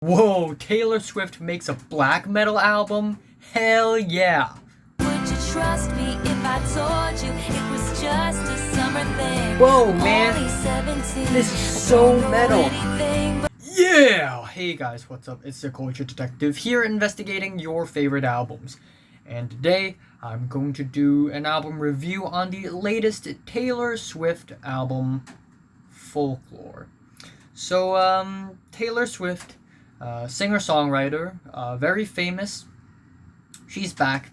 Whoa, Taylor Swift makes a black metal album? Hell yeah. Would you trust me if I told you it was just a summer thing? Whoa, man. Only 17, This is so don't know metal. anything but Yeah! Hey guys, what's up? It's the Culture Detective here investigating your favorite albums. And today, I'm going to do an album review on the latest Taylor Swift album, Folklore. So, Taylor Swift, singer-songwriter, very famous. She's back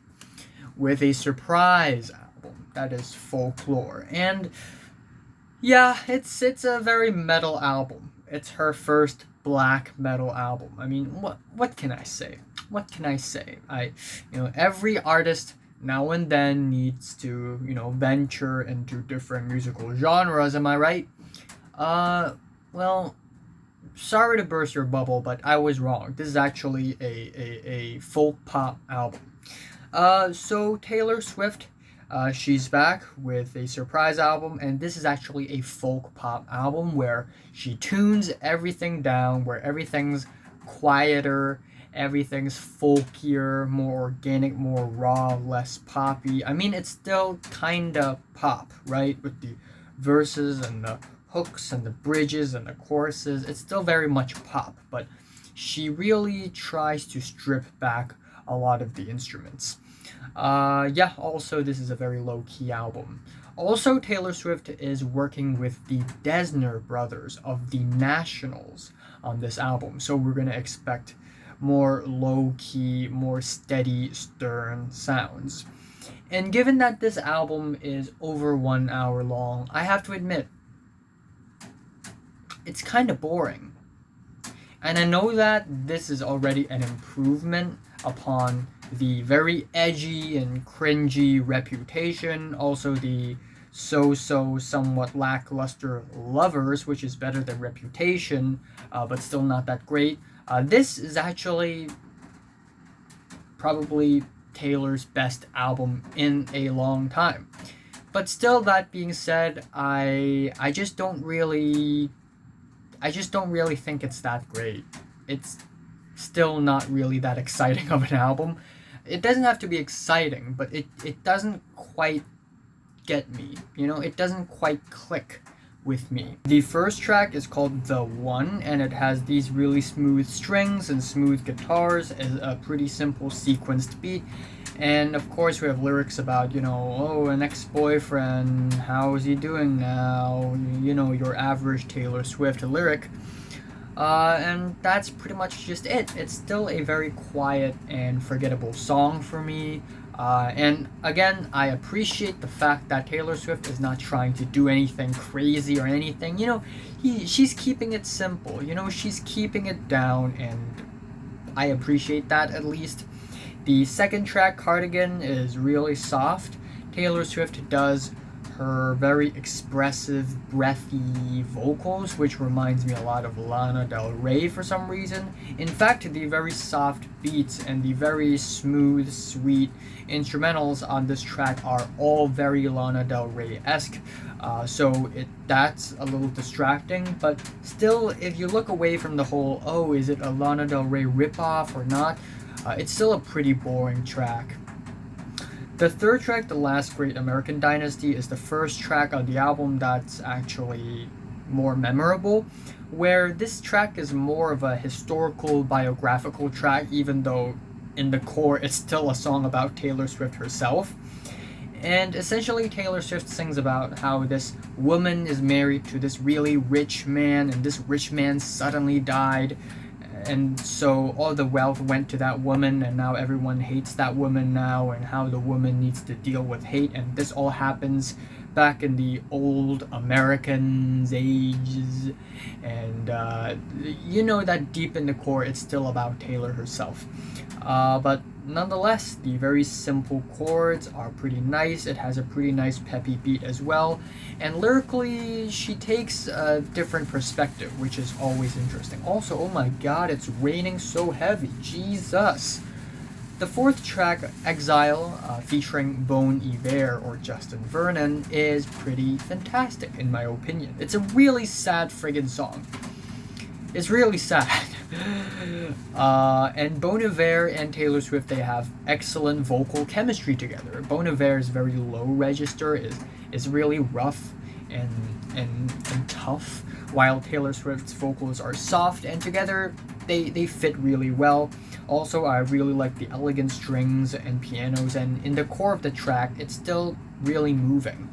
with a surprise album that is Folklore. And yeah, it's a very metal album. It's her first black metal album. I mean, what can I say? What can I say? Every artist now and then needs to, venture into different musical genres, am I right? Well, sorry to burst your bubble, but I was wrong. This is actually a folk pop album. So Taylor Swift, she's back with a surprise album, and this is actually a folk pop album where she tunes everything down, where everything's quieter, everything's folkier, more organic, more raw, less poppy. I mean, it's still kinda pop, right? With the verses and the hooks and the bridges and the choruses. It's still very much pop, but she really tries to strip back a lot of the instruments. Also, this is a very low-key album. Also, Taylor Swift is working with the Desner brothers of the Nationals on this album, so we're going to expect more low-key, more steady, stern sounds. And given that this album is over 1 hour long, I have to admit, it's kind of boring. And I know that this is already an improvement upon the very edgy and cringy Reputation, also the so-so somewhat lackluster Lovers, which is better than Reputation, but still not that great. This is actually probably Taylor's best album in a long time. But still, that being said, I just don't really think it's that great. It's still not really that exciting of an album. It doesn't have to be exciting, but it doesn't quite get me. It doesn't quite click with me. The first track is called The One, and it has these really smooth strings and smooth guitars, a pretty simple sequenced beat. And of course we have lyrics about, an ex-boyfriend, how is he doing now? Your average Taylor Swift lyric. And that's pretty much just it. It's still a very quiet and forgettable song for me. And again, I appreciate the fact that Taylor Swift is not trying to do anything crazy or anything. She's keeping it simple. She's keeping it down, and I appreciate that at least. The second track, Cardigan, is really soft. Taylor Swift does her very expressive, breathy vocals, which reminds me a lot of Lana Del Rey for some reason. In fact, the very soft beats and the very smooth, sweet instrumentals on this track are all very Lana Del Rey-esque. So that's a little distracting, but still, if you look away from the whole, is it a Lana Del Rey ripoff or not, it's still a pretty boring track. The third track, The Last Great American Dynasty, is the first track on the album that's actually more memorable, where this track is more of a historical, biographical track, even though in the core it's still a song about Taylor Swift herself. And essentially, Taylor Swift sings about how this woman is married to this really rich man, and this rich man suddenly died. And so all the wealth went to that woman, and now everyone hates that woman now, and how the woman needs to deal with hate. And this all happens back in the old Americans' ages. And that deep in the core, it's still about Taylor herself. But nonetheless, the very simple chords are pretty nice. It has a pretty nice peppy beat as well. And lyrically, she takes a different perspective, which is always interesting. Also, oh my god, it's raining so heavy. Jesus. The fourth track, Exile, featuring Bon Iver or Justin Vernon, is pretty fantastic in my opinion. It's a really sad friggin' song. It's really sad. And Bon Iver and Taylor Swift, they have excellent vocal chemistry together. Bon Iver is very low register, is really rough and, and tough, while Taylor Swift's vocals are soft, and together they fit really well. Also, I really like the elegant strings and pianos, and in the core of the track, it's still really moving.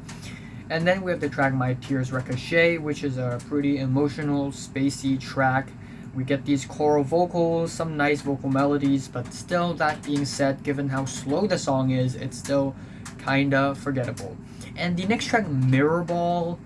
And then we have the track My Tears Ricochet, which is a pretty emotional, spacey track. We get these choral vocals, some nice vocal melodies, but still, that being said, given how slow the song is, it's still kinda forgettable. And the next track, Mirror Ball,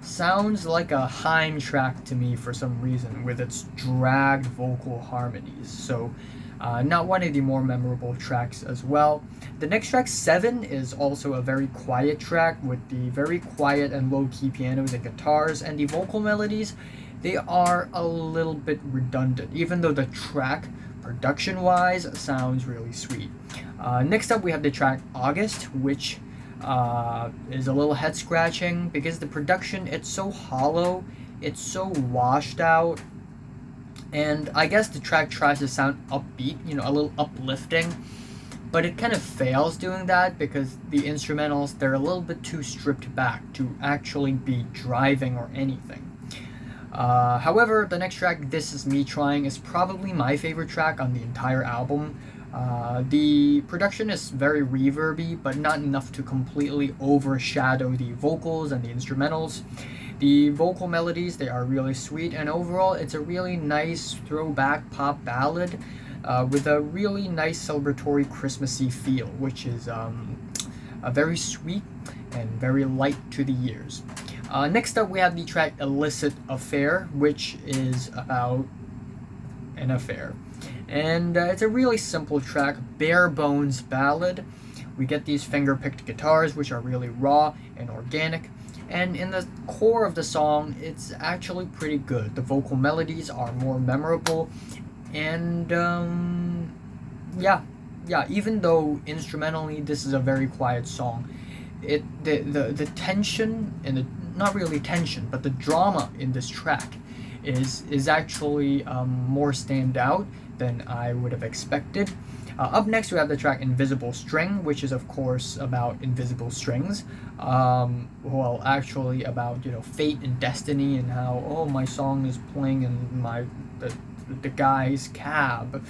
sounds like a Haim track to me for some reason, with its dragged vocal harmonies. So, not one of the more memorable tracks as well. The next track, 7, is also a very quiet track with the very quiet and low-key pianos and guitars, and the vocal melodies, they are a little bit redundant, even though the track, production-wise, sounds really sweet. Next up, we have the track August, which is a little head-scratching because the production, it's so hollow, it's so washed out, and I guess the track tries to sound upbeat, a little uplifting, but it kind of fails doing that because the instrumentals, they're a little bit too stripped back to actually be driving or anything. However, the next track, This Is Me Trying, is probably my favorite track on the entire album. The production is very reverby, but not enough to completely overshadow the vocals and the instrumentals. The vocal melodies, they are really sweet, and overall, it's a really nice throwback pop ballad with a really nice celebratory Christmassy feel, which is a very sweet and very light to the ears. Next up, we have the track Illicit Affair, which is about an affair. And it's a really simple track, bare bones ballad. We get these finger-picked guitars, which are really raw and organic. And in the core of the song, it's actually pretty good. The vocal melodies are more memorable. And even though instrumentally this is a very quiet song, the tension and the not really tension, but the drama in this track is actually more stand out than I would have expected. Up next, we have the track Invisible String, which is of course about invisible strings. Actually about fate and destiny, and how my song is playing in the guy's cab.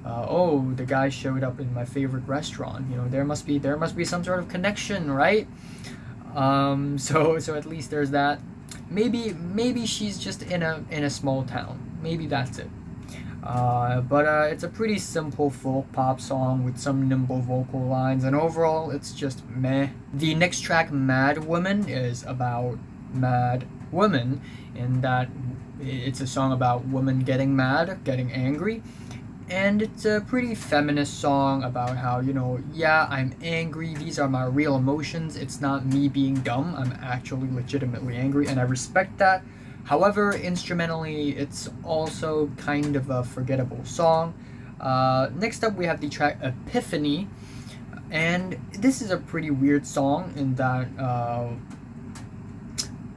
The guy showed up in my favorite restaurant. There must be some sort of connection, right? So at least there's that. Maybe she's just in a small town. Maybe that's it. But it's a pretty simple folk pop song with some nimble vocal lines, and overall it's just meh. The next track, Mad Woman, is about mad women, in that it's a song about women getting mad, getting angry. And it's a pretty feminist song about how, I'm angry, these are my real emotions, it's not me being dumb, I'm actually legitimately angry, and I respect that. However, instrumentally, it's also kind of a forgettable song. Next up, we have the track Epiphany, and this is a pretty weird song in that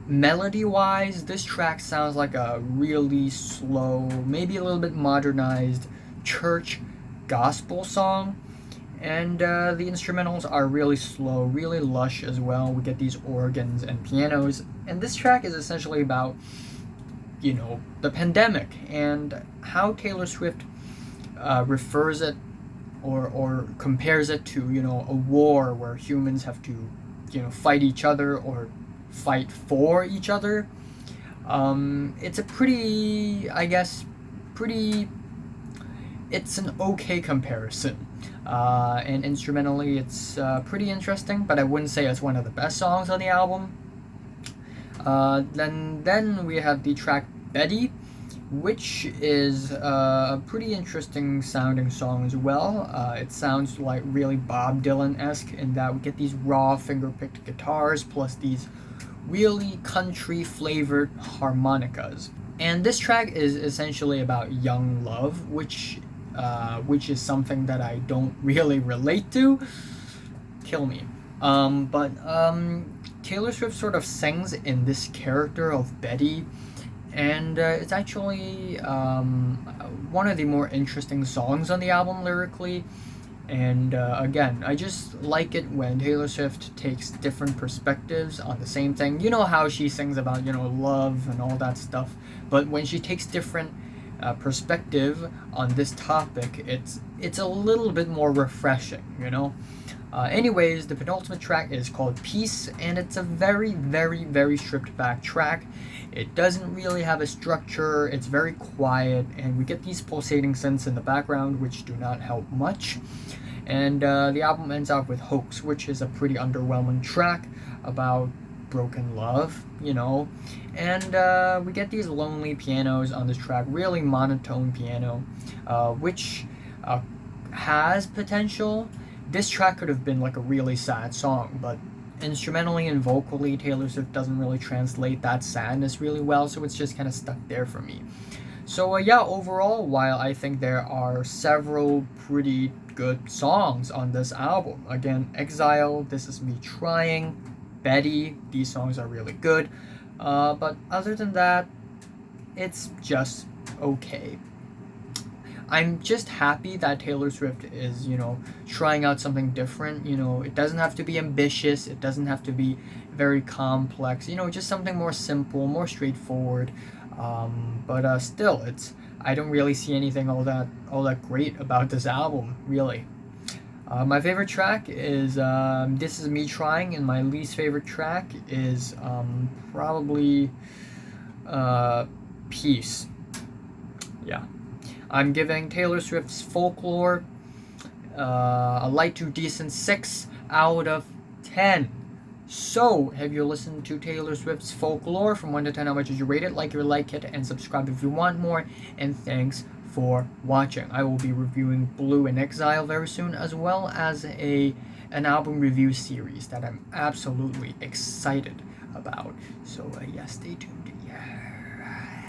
melody-wise, this track sounds like a really slow, maybe a little bit modernized church gospel song, and the instrumentals are really slow, really lush as well. We get these organs and pianos, and this track is essentially about the pandemic and how Taylor Swift refers it or compares it to a war where humans have to fight each other or fight for each other. It's a it's an okay comparison, and instrumentally it's pretty interesting, but I wouldn't say it's one of the best songs on the album. Then we have the track Betty, which is a pretty interesting sounding song as well. It sounds like really Bob Dylan-esque in that we get these raw finger-picked guitars plus these really country flavored harmonicas. And this track is essentially about young love, which is something that I don't really relate to. Kill me. But Taylor Swift sort of sings in this character of Betty and it's actually one of the more interesting songs on the album lyrically. And again, I just like it when Taylor Swift takes different perspectives on the same thing. You know how she sings about, love and all that stuff, but when she takes different perspective on this topic, it's a little bit more refreshing. Anyways, the penultimate track is called Peace, and it's a very, very, very stripped back track. It doesn't really have a structure, it's very quiet, and we get these pulsating synths in the background, which do not help much. And the album ends out with Hoax, which is a pretty underwhelming track about broken love, And we get these lonely pianos on this track, really monotone piano, which has potential. This track could have been like a really sad song, but instrumentally and vocally, Taylor Swift doesn't really translate that sadness really well, so it's just kind of stuck there for me. So yeah, overall, while I think there are several pretty good songs on this album, again, Exile, This Is Me Trying, Betty, these songs are really good, but other than that, it's just okay. I'm just happy that Taylor Swift is, trying out something different. It doesn't have to be ambitious. It doesn't have to be very complex. Just something more simple, more straightforward. But still, I don't really see anything all that great about this album, really. My favorite track is This Is Me Trying, and my least favorite track is probably Peace. Yeah. I'm giving Taylor Swift's Folklore a light to decent 6 out of 10. So, have you listened to Taylor Swift's Folklore? From 1 to 10, how much did you rate it? Like it, and subscribe if you want more. And thanks for watching. I will be reviewing Blue and Exile very soon, as well as an album review series that I'm absolutely excited about. So, yeah, stay tuned. Yeah.